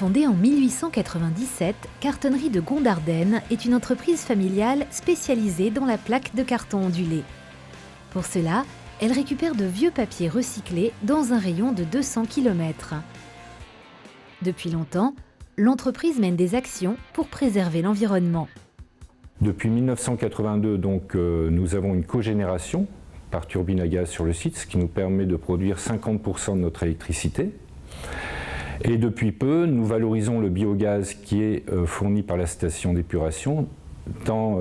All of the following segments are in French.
Fondée en 1897, Cartonnerie de Gondardenne est une entreprise familiale spécialisée dans la plaque de carton ondulé. Pour cela, elle récupère de vieux papiers recyclés dans un rayon de 200 km. Depuis longtemps, l'entreprise mène des actions pour préserver l'environnement. Depuis 1982, nous avons une cogénération par turbine à gaz sur le site, ce qui nous permet de produire 50% de notre électricité. Et depuis peu, nous valorisons le biogaz qui est fourni par la station d'épuration dans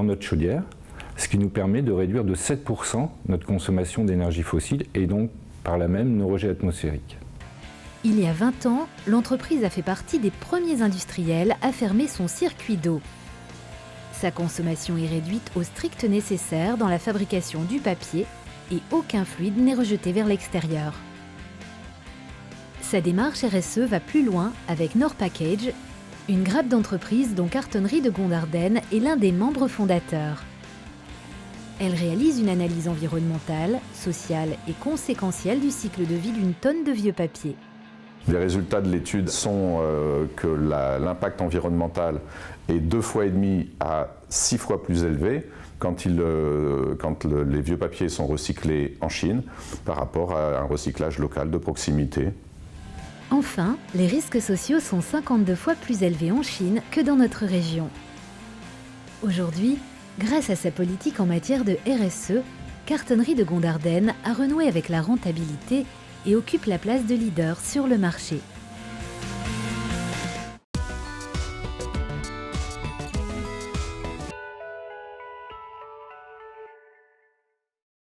notre chaudière, ce qui nous permet de réduire de 7% notre consommation d'énergie fossile et donc par là même nos rejets atmosphériques. Il y a 20 ans, l'entreprise a fait partie des premiers industriels à fermer son circuit d'eau. Sa consommation est réduite au strict nécessaire dans la fabrication du papier et aucun fluide n'est rejeté vers l'extérieur. Sa démarche RSE va plus loin avec Norpackage, une grappe d'entreprise dont Cartonnerie de Gondardenne est l'un des membres fondateurs. Elle réalise une analyse environnementale, sociale et conséquentielle du cycle de vie d'une tonne de vieux papier. Les résultats de l'étude sont que l'impact environnemental est 2,5 fois à 6 fois plus élevé quand les vieux papiers sont recyclés en Chine par rapport à un recyclage local de proximité. Enfin, les risques sociaux sont 52 fois plus élevés en Chine que dans notre région. Aujourd'hui, grâce à sa politique en matière de RSE, Cartonnerie de Gondardenne a renoué avec la rentabilité et occupe la place de leader sur le marché.